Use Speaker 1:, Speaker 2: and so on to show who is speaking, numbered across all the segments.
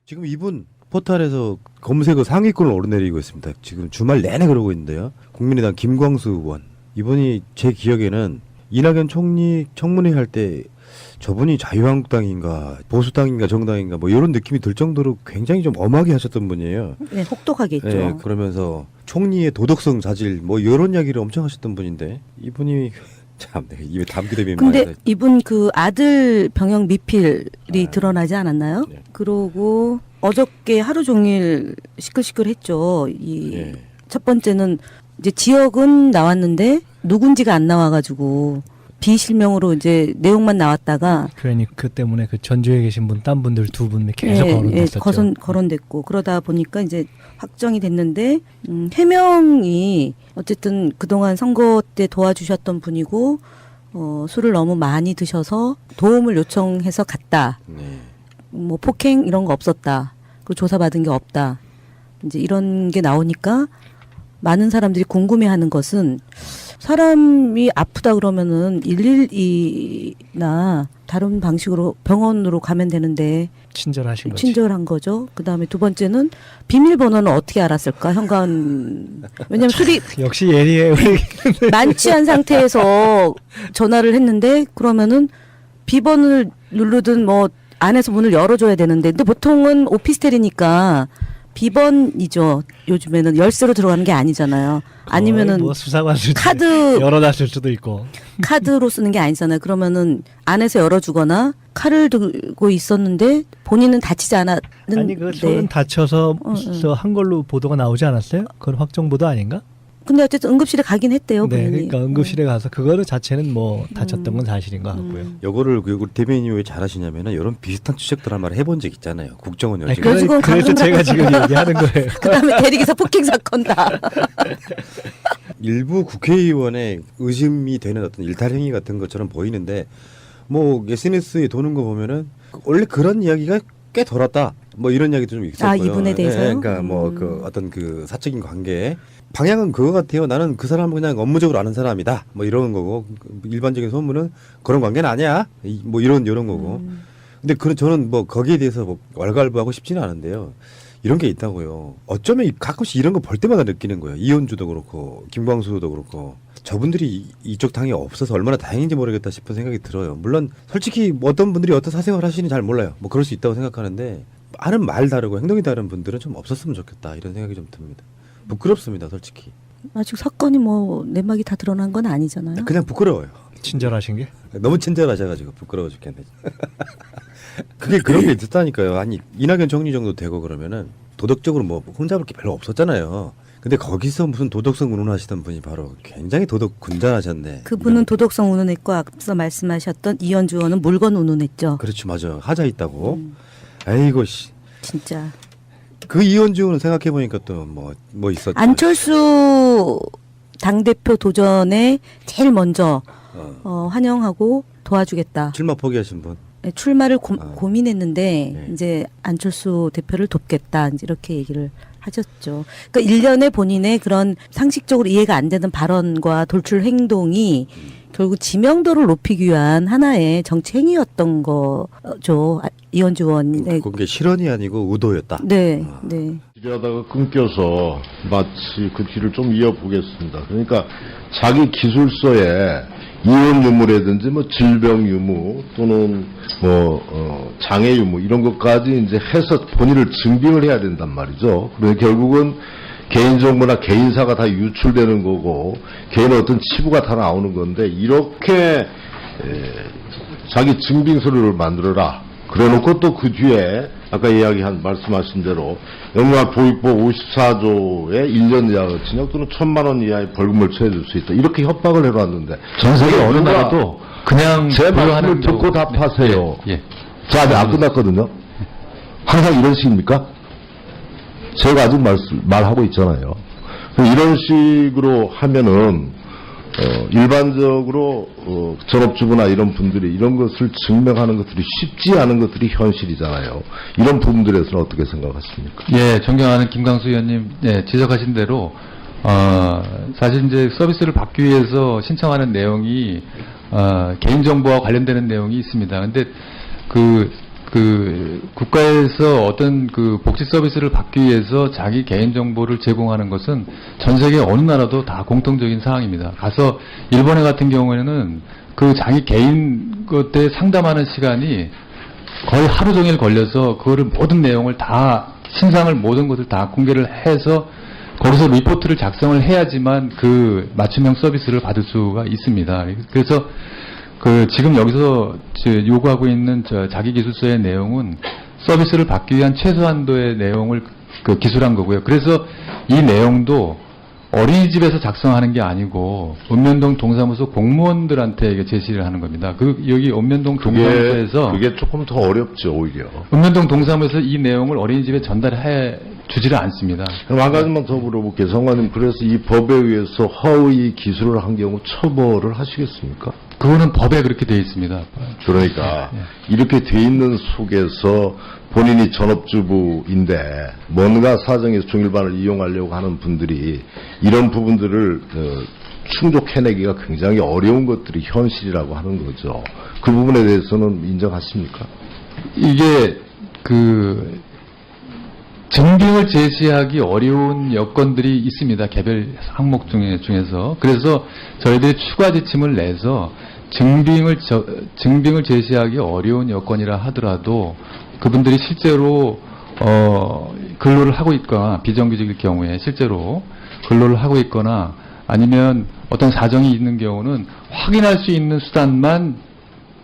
Speaker 1: 지금 이분 포털에서 검색어 상위권을 오르내리고 있습니다. 지금 주말 내내 그러고 있는데요. 국민의당 김광수 의원. 이분이 제 기억에는 이낙연 총리 청문회 할 때 저분이 자유한국당인가 보수당인가 정당인가 뭐 이런 느낌이 들 정도로 굉장히 좀 엄하게 하셨던 분이에요.
Speaker 2: 네, 혹독하게 했죠.
Speaker 1: 네, 그러면서 총리의 도덕성 자질 뭐 이런 이야기를 엄청 하셨던 분인데 이분이 참 입에 담기도 빈
Speaker 2: 근데
Speaker 1: 말이다.
Speaker 2: 이분 그 아들 병역 미필이 드러나지 않았나요?
Speaker 1: 네.
Speaker 2: 그러고 어저께 하루 종일 시끌시끌했죠.
Speaker 1: 예.
Speaker 2: 첫 번째는 이제 지역은 나왔는데 누군지가 안 나와가지고 비실명으로 이제 내용만 나왔다가
Speaker 3: 그러니 그 때문에 그 전주에 계신 분, 딴 분들 두 분 계속 거론됐었죠.
Speaker 2: 거론됐고 그러다 보니까 이제 확정이 됐는데 해명이 어쨌든 그동안 선거 때 도와주셨던 분이고 술을 너무 많이 드셔서 도움을 요청해서 갔다.
Speaker 1: 네.
Speaker 2: 뭐 폭행 이런 거 없었다. 그리고 조사받은 게 없다. 이제 이런 게 나오니까 많은 사람들이 궁금해하는 것은 사람이 아프다 그러면은 112나 다른 방식으로 병원으로 가면 되는데
Speaker 3: 친절하신 거지.
Speaker 2: 친절한 거죠. 그다음에 두 번째는 비밀번호는 어떻게 알았을까? 현관 왜냐면 술이
Speaker 3: 역시 예리해 우리.
Speaker 2: 만취한 상태에서 전화를 했는데 그러면은 비번을 누르든 뭐 안에서 문을 열어줘야 되는데 근데 보통은 오피스텔이니까 비번이죠. 요즘에는 열쇠로 들어가는 게 아니잖아요. 아니면은
Speaker 3: 뭐 수사관을
Speaker 2: 카드
Speaker 3: 열어놨을 수도 있고.
Speaker 2: 카드로 쓰는 게 아니잖아요. 그러면은 안에서 열어주거나 칼을 들고 있었는데 본인은 다치지 않았는데
Speaker 3: 아니 그 손은 다쳐서 한 걸로 보도가 나오지 않았어요? 그건 확정 보도 아닌가?
Speaker 2: 근데 어쨌든 응급실에 가긴 했대요.
Speaker 3: 네,
Speaker 2: 본인이.
Speaker 3: 그러니까 응급실에 가서 그거를 자체는 뭐 다쳤던 건 사실인 것 같고요.
Speaker 1: 요거를 그 대변인이 왜 잘하시냐면은 이런 비슷한 추적들 한 말 해본 적 있잖아요. 국정원
Speaker 3: 아니,
Speaker 1: 요즘.
Speaker 2: 그래가지고
Speaker 3: 그래서 제가 지금 얘기하는 거예요.
Speaker 2: 그다음에 대리기사 폭행 사건다.
Speaker 1: 일부 국회의원의 의심이 되는 어떤 일탈행위 같은 것처럼 보이는데 뭐 SNS에 도는 거 보면은 원래 그런 이야기가 꽤 돌았다. 뭐 이런 이야기도 좀 있었고요.
Speaker 2: 아, 이분에 대해서요?
Speaker 1: 그러니까 뭐 그 어떤 그 사적인 관계 방향은 그거 같아요. 나는 그 사람을 그냥 업무적으로 아는 사람이다. 뭐 이런 거고 일반적인 소문은 그런 관계는 아니야. 뭐 이런 거고. 근데 저는 뭐 거기에 대해서 뭐 왈가왈부하고 싶지는 않은데요. 이런 게 있다고요. 어쩌면 가끔씩 이런 거 볼 때마다 느끼는 거예요. 이현주도 그렇고 김광수도 그렇고 저분들이 이쪽 당이 없어서 얼마나 다행인지 모르겠다 싶은 생각이 들어요. 물론 솔직히 뭐 어떤 분들이 어떤 사생활을 하시는지 잘 몰라요. 뭐 그럴 수 있다고 생각하는데 하는 말 다르고 행동이 다른 분들은 좀 없었으면 좋겠다 이런 생각이 좀 듭니다. 부끄럽습니다, 솔직히.
Speaker 2: 아직 사건이 뭐 내막이 다 드러난 건 아니잖아요.
Speaker 1: 그냥 부끄러워요.
Speaker 3: 친절하신 게?
Speaker 1: 너무 친절하셔가지고 부끄러워 죽겠네. 그게 그런 게 있었다니까요. 아니 이낙연 총리 정도 되고 그러면은 도덕적으로 뭐 흠잡을 게 별로 없었잖아요. 근데 거기서 무슨 도덕성 운운하시던 분이 바로 굉장히 도덕 군단하셨네.
Speaker 2: 그분은 도덕성 운운했고 앞서 말씀하셨던 이현주 의원은 물건 운운했죠.
Speaker 1: 그렇죠, 맞아. 하자 있다고. 아이고 씨.
Speaker 2: 진짜.
Speaker 1: 그 이현주 의원은 생각해 보니까 또 뭐 있었죠.
Speaker 2: 안철수 당대표 도전에 제일 먼저 환영하고 도와주겠다.
Speaker 1: 출마 포기하신 분.
Speaker 2: 네, 출마를 고민했는데
Speaker 1: 네.
Speaker 2: 이제 안철수 대표를 돕겠다 이제 이렇게 얘기를 하셨죠. 그러니까 일련의 본인의 그런 상식적으로 이해가 안 되는 발언과 돌출 행동이 결국 지명도를 높이기 위한 하나의 정치 행위였던 거죠. 이현주 의원의.
Speaker 1: 그게 실언이 아니고 의도였다.
Speaker 2: 네, 네.
Speaker 4: 일하다가 끊겨서 마치 그 뒤를 좀 이어보겠습니다. 그러니까 자기 기술서에 이혼 유무라든지 뭐 질병 유무 또는 장애 유무 이런 것까지 이제 해서 본인을 증빙을 해야 된단 말이죠. 그래서 결국은 개인정보나 개인사가 다 유출되는 거고 개인의 어떤 치부가 다 나오는 건데 이렇게 자기 증빙서류를 만들어라. 그래놓고 또 그 뒤에 아까 말씀하신 대로 영유아보육법 54조의 1년 이하 징역 또는 1,000만 원 이하의 벌금을 처해줄 수 있다. 이렇게 협박을 해놨는데
Speaker 5: 전 세계 어느 나라도 그냥
Speaker 4: 제 말씀을
Speaker 5: 부여하는
Speaker 4: 듣고 답하세요.
Speaker 5: 예.
Speaker 4: 자, 아직 안 끝났거든요. 항상 이런 식입니까? 제가 아직 말하고 있잖아요. 이런 식으로 하면은 일반적으로 전업주부나 이런 분들이 이런 것을 증명하는 것들이 쉽지 않은 것들이 현실이잖아요. 이런 부분들에서는 어떻게 생각하십니까?
Speaker 5: 예, 존경하는 김광수 의원님, 예, 지적하신 대로 사실 이제 서비스를 받기 위해서 신청하는 내용이 개인정보와 관련되는 내용이 있습니다. 근데 그 그 국가에서 어떤 그 복지 서비스를 받기 위해서 자기 개인 정보를 제공하는 것은 전 세계 어느 나라도 다 공통적인 사항입니다. 가서 일본에 같은 경우에는 그 자기 개인 것에 상담하는 시간이 거의 하루 종일 걸려서 그거를 모든 내용을 다 신상을 모든 것을 다 공개를 해서 거기서 리포트를 작성을 해야지만 그 맞춤형 서비스를 받을 수가 있습니다. 그래서 그 지금 여기서 요구하고 있는 자기 기술서의 내용은 서비스를 받기 위한 최소한도의 내용을 그 기술한 거고요. 그래서 이 내용도 어린이집에서 작성하는 게 아니고 읍면동 동사무소 공무원들한테 이게 제시를 하는 겁니다. 그 여기 읍면동 동사무소에서
Speaker 4: 그게 조금 더 어렵죠, 오히려.
Speaker 5: 읍면동 동사무소에서 이 내용을 어린이집에 전달해 주지를 않습니다.
Speaker 4: 그럼 한 가지만 더 물어볼게요. 성관님, 그래서 이 법에 의해서 허위 기술을 한 경우 처벌을 하시겠습니까?
Speaker 5: 그거는 법에 그렇게 되어 있습니다.
Speaker 4: 그러니까 이렇게 돼 있는 속에서 본인이 전업주부인데 뭔가 사정에서 중일반을 이용하려고 하는 분들이 이런 부분들을 충족해내기가 굉장히 어려운 것들이 현실이라고 하는 거죠. 그 부분에 대해서는 인정하십니까?
Speaker 5: 이게 그 증빙을 제시하기 어려운 여건들이 있습니다. 개별 항목 중에서. 그래서 저희들이 추가 지침을 내서 증빙을 제시하기 어려운 여건이라 하더라도 그분들이 실제로 근로를 하고 있거나 비정규직일 경우에 실제로 근로를 하고 있거나 아니면 어떤 사정이 있는 경우는 확인할 수 있는 수단만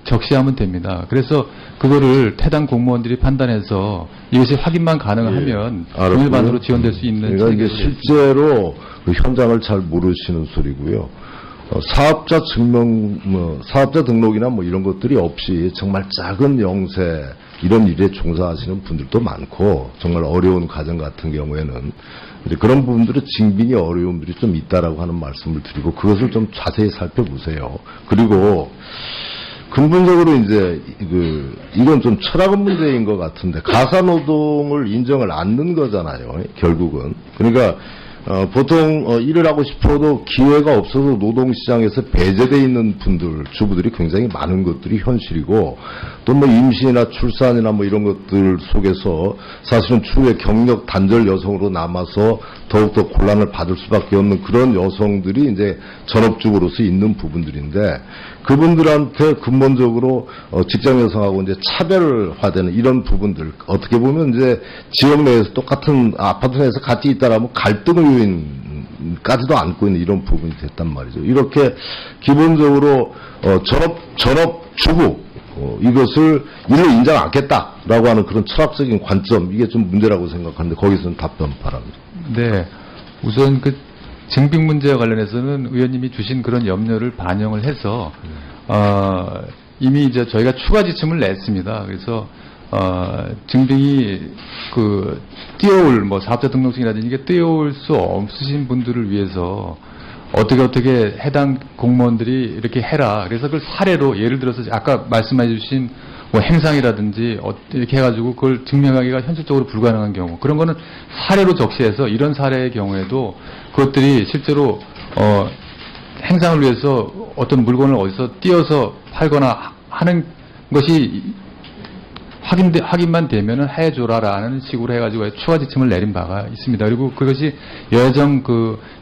Speaker 5: 적시하면 됩니다. 그래서 그거를 태당 공무원들이 판단해서 이것이 확인만 가능하면 중일반으로 지원될 수 있는.
Speaker 4: 그러니까 이게 실제로 그 현장을 잘 모르시는 소리고요. 사업자 증명, 사업자 등록이나 이런 것들이 없이 정말 작은 영세 이런 일에 종사하시는 분들도 많고 정말 어려운 가정 같은 경우에는 이제 그런 부분들은 증빙의 어려움들이 좀 있다라고 하는 말씀을 드리고 그것을 좀 자세히 살펴보세요. 그리고 근본적으로 이제 이건 좀 철학의 문제인 것 같은데 가사노동을 인정을 않는 거잖아요. 결국은. 그러니까 보통 일을 하고 싶어도 기회가 없어서 노동시장에서 배제되어 있는 분들, 주부들이 굉장히 많은 것들이 현실이고 또 임신이나 출산이나 이런 것들 속에서 사실은 추후에 경력 단절 여성으로 남아서 더욱더 곤란을 받을 수밖에 없는 그런 여성들이 이제 전업주부로서 있는 부분들인데 그분들한테 근본적으로 직장 여성하고 이제 차별화되는 이런 부분들 어떻게 보면 이제 지역 내에서 똑같은 아파트 내에서 같이 있다라면 갈등의 요인까지도 안고 있는 이런 부분이 됐단 말이죠. 이렇게 기본적으로 전업주부 이것을 일로 인정 않겠다라고 하는 그런 철학적인 관점 이게 좀 문제라고 생각하는데 거기서는 답변 바랍니다.
Speaker 5: 네, 우선 그 증빙 문제와 관련해서는 의원님이 주신 그런 염려를 반영을 해서 이미 이제 저희가 추가 지침을 냈습니다. 그래서 증빙이 뛰어올 사업자 등록증이라든지 이게 뛰어올 수 없으신 분들을 위해서 어떻게 해당 공무원들이 이렇게 해라. 그래서 그걸 사례로 예를 들어서 아까 말씀해 주신 행상이라든지 이렇게 해가지고 그걸 증명하기가 현실적으로 불가능한 경우 그런 거는 사례로 적시해서 이런 사례의 경우에도 그것들이 실제로 행상을 위해서 어떤 물건을 어디서 띄어서 팔거나 하는 것이 확인만 되면은 해줘라라는 식으로 해가지고 추가 지침을 내린 바가 있습니다. 그리고 그것이 여정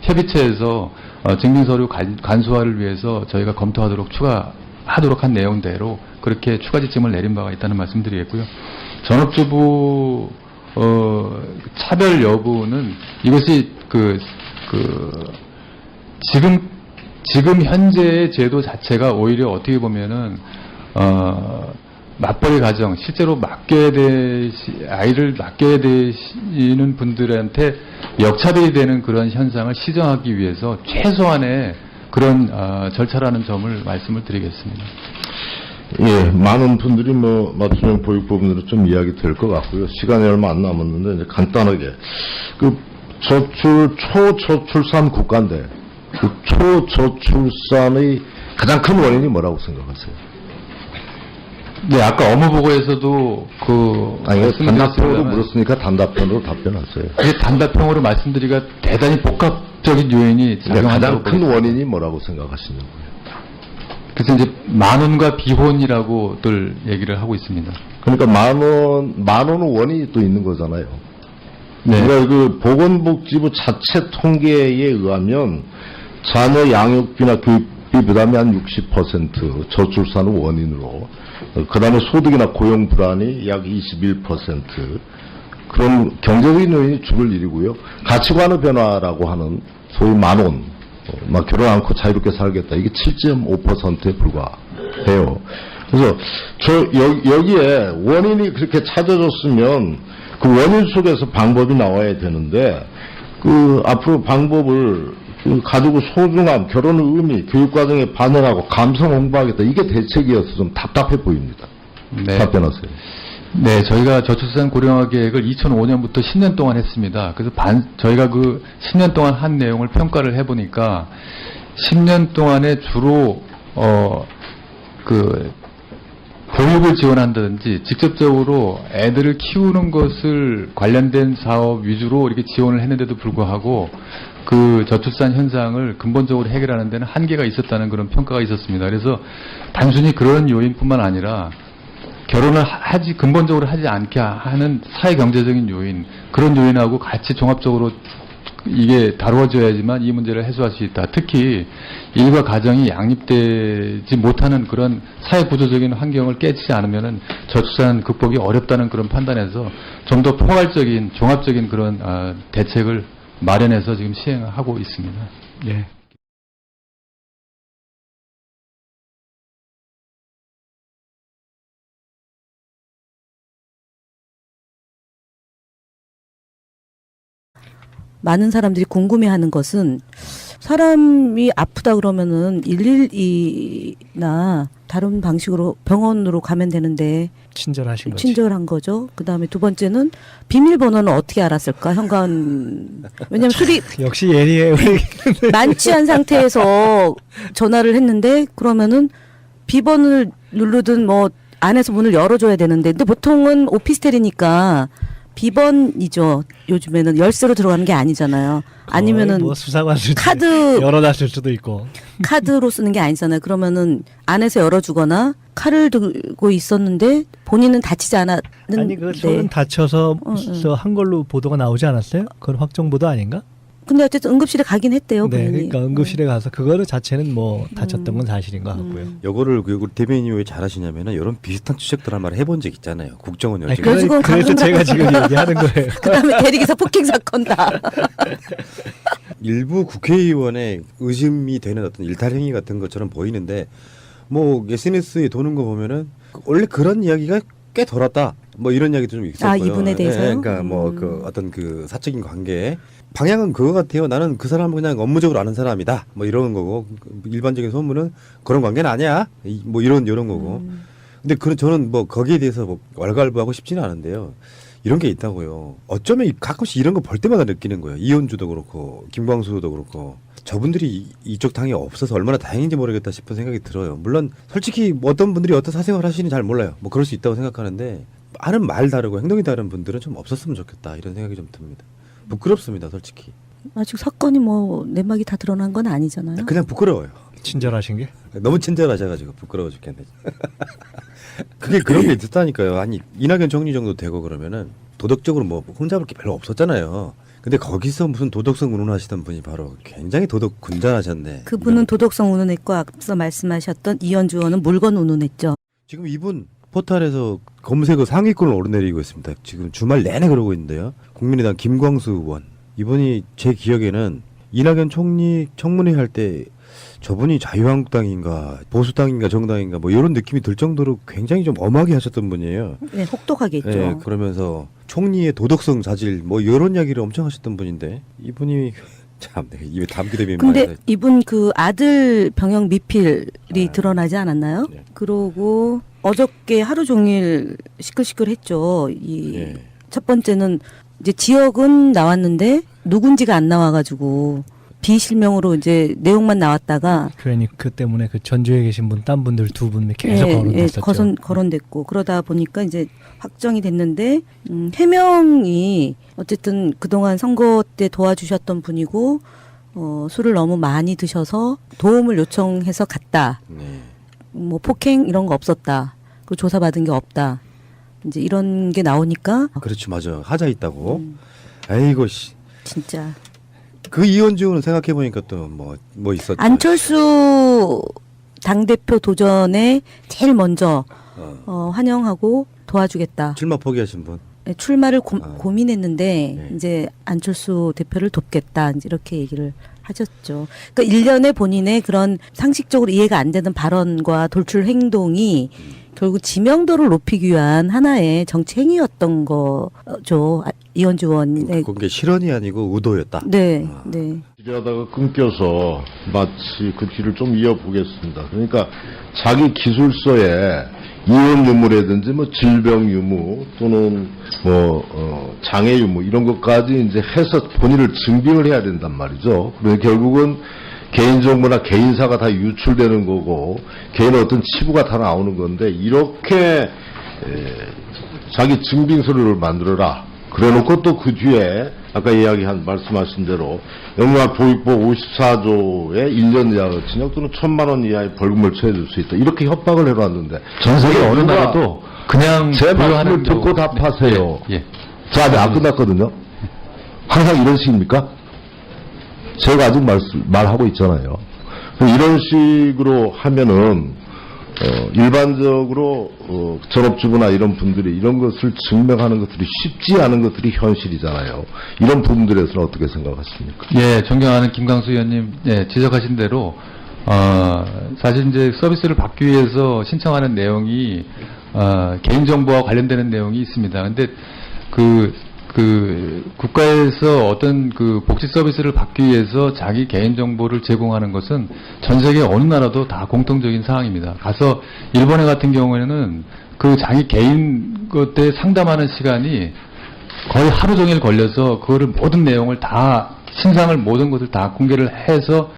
Speaker 5: 협의체에서 증빙서류 간소화를 위해서 저희가 검토하도록 추가하도록 한 내용대로 그렇게 추가 지침을 내린 바가 있다는 말씀드리겠고요. 전업주부 차별 여부는 이것이 지금 현재의 제도 자체가 오히려 어떻게 보면은 맞벌이 가정, 실제로 아이를 맡겨야 되시는 분들한테 역차별이 되는 그런 현상을 시정하기 위해서 최소한의 그런 절차라는 점을 말씀을 드리겠습니다.
Speaker 4: 예, 많은 분들이 맞춤형 보육 부분으로 좀 이야기 될 것 같고요. 시간이 얼마 안 남았는데 이제 간단하게 초저출산 국가인데 그 초저출산의 가장 큰 원인이 뭐라고 생각하세요?
Speaker 5: 네, 아까 업무보고에서도
Speaker 4: 단답형으로 물었으니까 단답형으로 답변하세요.
Speaker 5: 단답형으로 말씀드리기가 대단히 복합적인 요인이 작용한다고
Speaker 4: 가장 큰 원인이 뭐라고 생각하시는 거예요?
Speaker 5: 그래서 이제 만원과 비혼이라고들 얘기를 하고 있습니다.
Speaker 4: 그러니까 만 원은 원이 또 있는 거잖아요.
Speaker 5: 네.
Speaker 4: 그러니까 그 보건복지부 자체 통계에 의하면 자녀 양육비나 교육비 부담이 한 60%, 저출산은 원인으로, 그 다음에 소득이나 고용 불안이 약 21%, 그런 경제적인 요인이 죽을 일이고요. 가치관의 변화라고 하는 소위 만원, 막 결혼 않고 자유롭게 살겠다. 이게 7.5%에 불과해요. 그래서 여기에 원인이 그렇게 찾아졌으면 그 원인 속에서 방법이 나와야 되는데, 그 앞으로 방법을 가지고 소중함, 결혼의 의미, 교육과정에 반영하고 감성 홍보하겠다. 이게 대책이어서 좀 답답해 보입니다.
Speaker 5: 네.
Speaker 4: 답변하세요.
Speaker 5: 네, 저희가 저출산 고령화 계획을 2005년부터 10년 동안 했습니다. 그래서 저희가 그 10년 동안 한 내용을 평가를 해보니까 10년 동안에 주로 그 교육을 지원한다든지 직접적으로 애들을 키우는 것을 관련된 사업 위주로 이렇게 지원을 했는데도 불구하고 그 저출산 현상을 근본적으로 해결하는 데는 한계가 있었다는 그런 평가가 있었습니다. 그래서 단순히 그런 요인뿐만 아니라 결혼을 근본적으로 하지 않게 하는 사회 경제적인 요인, 그런 요인하고 같이 종합적으로 이게 다루어져야지만 이 문제를 해소할 수 있다. 특히 일과 가정이 양립되지 못하는 그런 사회 구조적인 환경을 깨지 않으면은 저출산 극복이 어렵다는 그런 판단에서 좀 더 포괄적인 종합적인 그런 대책을 마련해서 지금 시행하고 있습니다.
Speaker 3: 예.
Speaker 2: 많은 사람들이 궁금해하는 것은 사람이 아프다 그러면은 112나 다른 방식으로 병원으로 가면 되는데
Speaker 3: 친절하신 거지.
Speaker 2: 친절한 거죠. 그다음에 두 번째는 비밀번호는 어떻게 알았을까? 현관 왜냐면 술이
Speaker 3: 역시 예리해 우리.
Speaker 2: 만취한 상태에서 전화를 했는데 그러면은 비번을 누르든 뭐 안에서 문을 열어줘야 되는데 근데 보통은 오피스텔이니까 비번이죠. 요즘에는 열쇠로 들어가는 게 아니잖아요. 아니면은
Speaker 3: 뭐 수사관들
Speaker 2: 카드
Speaker 3: 열어놨을 수도 있고.
Speaker 2: 카드로 쓰는 게 아니잖아요. 그러면은 안에서 열어주거나 칼을 들고 있었는데 본인은 다치지 않았는데.
Speaker 3: 아니 그 손은 다쳐서 한 걸로 보도가 나오지 않았어요? 그건 확정 보도 아닌가?
Speaker 2: 근데 어쨌든 응급실에 가긴 했대요.
Speaker 3: 네,
Speaker 2: 본인이.
Speaker 3: 그러니까 응급실에 가서 그거를 자체는 뭐 다쳤던 건 사실인 것 같고요.
Speaker 1: 요거를 그 우리 대변인이 왜 잘하시냐면은 이런 비슷한 추적들 한 말 해본 적 있잖아요. 국정원
Speaker 3: 아니,
Speaker 1: 여직.
Speaker 2: 그래서
Speaker 3: 그래서 제가 지금 얘기하는 거예요.
Speaker 2: 그다음에 대리기사 폭행 사건다.
Speaker 1: 일부 국회의원의 의심이 되는 어떤 일탈 행위 같은 것처럼 보이는데 뭐 SNS에 도는 거 보면은 원래 그런 이야기가 꽤 돌았다. 뭐 이런 이야기도 좀 있었고요.
Speaker 2: 아, 이분에 대해서요?
Speaker 1: 그러니까 뭐 그 어떤 그 사적인 관계 방향은 그거 같아요. 나는 그 사람을 그냥 업무적으로 아는 사람이다. 뭐 이런 거고 일반적인 소문은 그런 관계는 아니야. 뭐 이런 거고. 근데 저는 뭐 거기에 대해서 뭐 왈가왈부하고 싶지는 않은데요. 이런 게 있다고요. 어쩌면 가끔씩 이런 거 볼 때마다 느끼는 거예요. 이현주도 그렇고 김광수도 그렇고 저분들이 이쪽 당이 없어서 얼마나 다행인지 모르겠다 싶은 생각이 들어요. 물론 솔직히 뭐 어떤 분들이 어떤 사생활 하시는지 잘 몰라요. 뭐 그럴 수 있다고 생각하는데 하는 말 다르고 행동이 다른 분들은 좀 없었으면 좋겠다 이런 생각이 좀 듭니다. 부끄럽습니다, 솔직히.
Speaker 2: 아직 사건이 뭐 내막이 다 드러난 건 아니잖아요.
Speaker 1: 그냥 부끄러워요.
Speaker 3: 친절하신 게?
Speaker 1: 너무 친절하셔가지고 부끄러워 죽겠네. 그게 그런 게 있었다니까요. 아니 이낙연 총리 정도 되고 그러면은 도덕적으로 뭐 흠잡을 게 별로 없었잖아요. 근데 거기서 무슨 도덕성 운운하시던 분이 바로 굉장히 도덕 군자하셨네.
Speaker 2: 그분은 도덕성 운운했고 앞서 말씀하셨던 이현주 의원은 물건 운운했죠.
Speaker 1: 지금 이분 포털에서 검색어 상위권을 오르내리고 있습니다. 지금 주말 내내 그러고 있는데요. 국민의당 김광수 의원. 이분이 제 기억에는 이낙연 총리 청문회 할 때 저분이 자유한국당인가 보수당인가 정당인가 뭐 이런 느낌이 들 정도로 굉장히 좀 엄하게 하셨던 분이에요.
Speaker 2: 네, 혹독하게 했죠.
Speaker 1: 네, 그러면서 총리의 도덕성 자질 뭐 이런 이야기를 엄청 하셨던 분인데 이분이 참 입에 담기도 비면
Speaker 2: 근데 이분 그 아들 병역 미필이 드러나지 않았나요?
Speaker 1: 네.
Speaker 2: 그러고 어저께 하루 종일 시끌시끌했죠.
Speaker 1: 네.
Speaker 2: 첫 번째는 이제 지역은 나왔는데 누군지가 안 나와가지고 비실명으로 이제 내용만 나왔다가
Speaker 3: 괜히 그 때문에 그 전주에 계신 분, 딴 분들 두 분 계속 거론됐었죠.
Speaker 2: 거론됐고 그러다 보니까 이제 확정이 됐는데 해명이 어쨌든 그동안 선거 때 도와주셨던 분이고 술을 너무 많이 드셔서 도움을 요청해서 갔다.
Speaker 1: 네.
Speaker 2: 뭐 폭행 이런 거 없었다. 그 조사받은 게 없다. 이제 이런 게 나오니까
Speaker 1: 그렇죠, 맞아. 하자 있다고. 아이고 씨.
Speaker 2: 진짜
Speaker 1: 그 이현주는 생각해 보니까 또 뭐 있었죠.
Speaker 2: 안철수 당대표 도전에 제일 먼저 환영하고 도와주겠다.
Speaker 1: 출마 포기하신 분.
Speaker 2: 네, 출마를 고민했는데
Speaker 1: 네.
Speaker 2: 이제 안철수 대표를 돕겠다 이제 이렇게 얘기를 하셨죠. 그러니까 일련의 본인의 그런 상식적으로 이해가 안 되는 발언과 돌출 행동이 결국 지명도를 높이기 위한 하나의 정치 행위였던 거죠. 이현주 의원의.
Speaker 1: 그게 실언이 아니고 의도였다.
Speaker 2: 네, 네.
Speaker 4: 일하다가 끊겨서 마치 그 뒤를 좀 이어보겠습니다. 그러니까 자기 기술서에 이혼 유무라든지 뭐 질병 유무 또는 장애 유무 이런 것까지 이제 해서 본인을 증빙을 해야 된단 말이죠. 그래서 결국은 개인정보나 개인사가 다 유출되는 거고 개인의 어떤 치부가 다 나오는 건데 이렇게 자기 증빙서류를 만들어라. 그래놓고 또 그 뒤에 아까 말씀하신 대로 영유아보육법 54조의 1년 이하 징역 또는 1,000만 원 이하의 벌금을 처해줄 수 있다. 이렇게 협박을 해놨는데
Speaker 5: 전 세계 어느 나라도 그냥
Speaker 4: 제 말씀을
Speaker 5: 부여하는
Speaker 4: 듣고
Speaker 5: 경우-
Speaker 4: 답하세요.
Speaker 5: 예, 예.
Speaker 4: 자, 아직 안 끝났거든요. 항상 이런 식입니까? 제가 아직 말하고 있잖아요. 이런 식으로 하면은 일반적으로 전업주부나 이런 분들이 이런 것을 증명하는 것들이 쉽지 않은 것들이 현실이잖아요. 이런 부분들에서는 어떻게 생각하십니까?
Speaker 5: 예, 존경하는 김광수 의원님, 예, 지적하신 대로, 사실 이제 서비스를 받기 위해서 신청하는 내용이, 개인정보와 관련되는 내용이 있습니다. 근데 국가에서 어떤 그 복지 서비스를 받기 위해서 자기 개인정보를 제공하는 것은 전 세계 어느 나라도 다 공통적인 사항입니다. 가서 일본에 같은 경우에는 그 자기 개인 것에 상담하는 시간이 거의 하루 종일 걸려서 그거를 모든 내용을 다 신상을 모든 것을 다 공개를 해서